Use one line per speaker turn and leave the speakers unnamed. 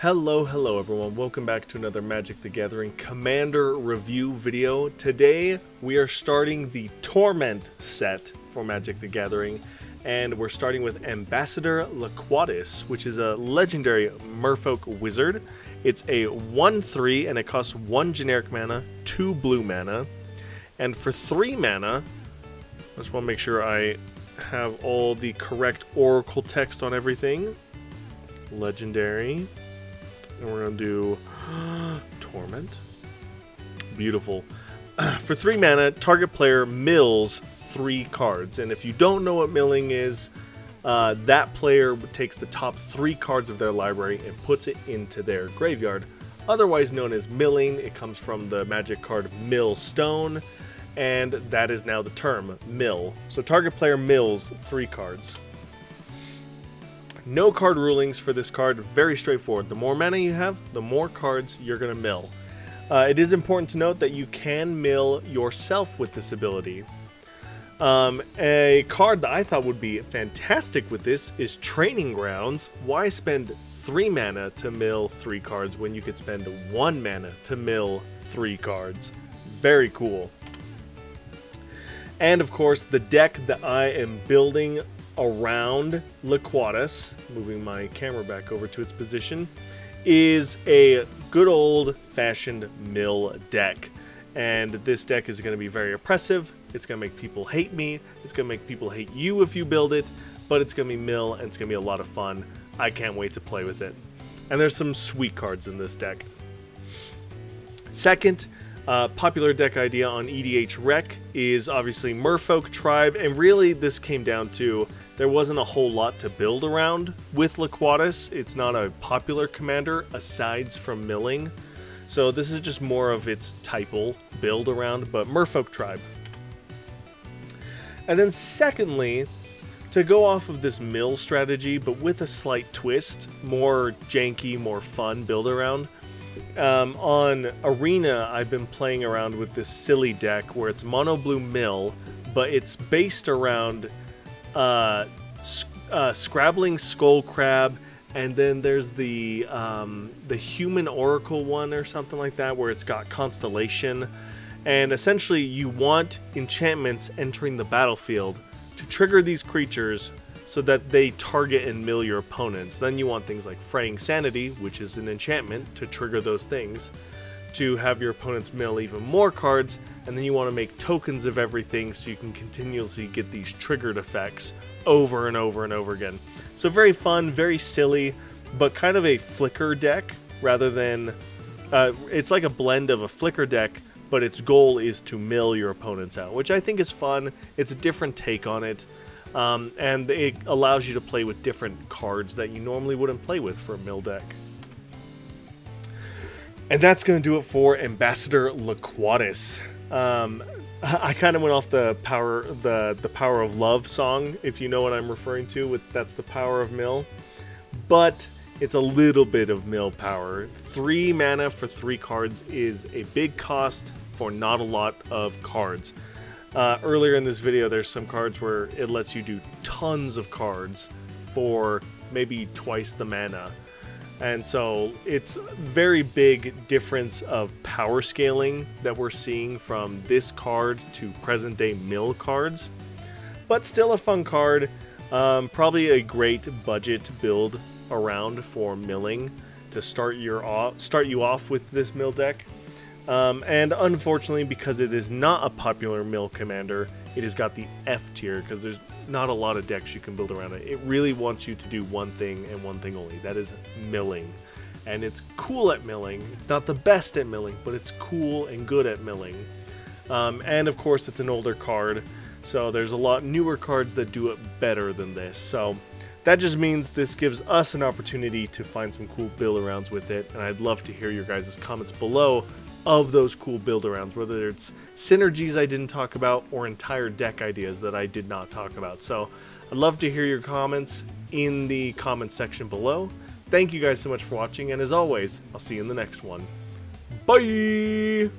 Hello everyone, welcome back to another Magic the Gathering Commander review video. Today we are starting the Torment set for Magic the Gathering, and we're starting with Ambassador Laquatus, which is a legendary merfolk wizard. It's a 1/3 and it costs 1 generic mana, 2 blue mana. And for 3 mana, I just want to make sure I have all the correct oracle text on everything. Legendary. And we're going to do Torment. Beautiful. For 3 mana, target player mills 3 cards. And if you don't know what milling is, that player takes the top 3 cards of their library and puts it into their graveyard. Otherwise known as milling. It comes from the magic card Mill Stone. And that is now the term, mill. So target player mills 3 cards. No card rulings for this card, very straightforward. The more mana you have, the more cards you're going to mill. It is important to note that you can mill yourself with this ability. A card that I thought would be fantastic with this is Training Grounds. Why spend 3 mana to mill 3 cards when you could spend 1 mana to mill 3 cards? Very cool. And of course, the deck that I am building around Laquatus, moving my camera back over to its position, is a good old-fashioned mill deck. And this deck is going to be very oppressive. It's going to make people hate me. It's going to make people hate you if you build it. But it's going to be mill, and it's going to be a lot of fun. I can't wait to play with it. And there's some sweet cards in this deck. Second, popular deck idea on EDH Rec is obviously Merfolk Tribe, and really this came down to there wasn't a whole lot to build around with Laquatus. It's not a popular commander aside from milling, so this is just more of its typal build around, but Merfolk Tribe. And then secondly, to go off of this mill strategy, but with a slight twist, more janky, more fun build around, on Arena, I've been playing around with this silly deck where it's mono blue mill, but it's based around Scrabbling Skull Crab, and then there's the Human Oracle one or something like that, where it's got Constellation, and essentially you want enchantments entering the battlefield to trigger these creatures so that they target and mill your opponents. Then you want things like Fraying Sanity, which is an enchantment, to trigger those things, to have your opponents mill even more cards, and then you want to make tokens of everything so you can continuously get these triggered effects over and over and over again. So very fun, very silly, but kind of a flicker deck rather than... it's like a blend of a flicker deck, but its goal is to mill your opponents out, which I think is fun. It's a different take on it. And it allows you to play with different cards that you normally wouldn't play with for a mill deck. And that's going to do it for Ambassador Laquatus. I kind of went off the Power of Love song, if you know what I'm referring to, with That's the Power of Mill. But it's a little bit of mill power. 3 mana for 3 cards is a big cost for not a lot of cards. Earlier in this video, there's some cards where it lets you do tons of cards for maybe twice the mana. And so it's a very big difference of power scaling that we're seeing from this card to present day mill cards. But still a fun card. Probably a great budget build around for milling to start you off with this mill deck. And unfortunately, because it is not a popular mill commander, it has got the F tier, because there's not a lot of decks you can build around it. It really wants you to do one thing and one thing only. That is milling. And it's cool at milling. It's not the best at milling, but it's cool and good at milling. And of course, it's an older card, so there's a lot newer cards that do it better than this. So that just means this gives us an opportunity to find some cool build-arounds with it, and I'd love to hear your guys' comments below of those cool build-arounds, whether it's synergies I didn't talk about or entire deck ideas that I did not talk about. So I'd love to hear your comments in the comments section below. Thank you guys so much for watching, and as always, I'll see you in the next one. Bye!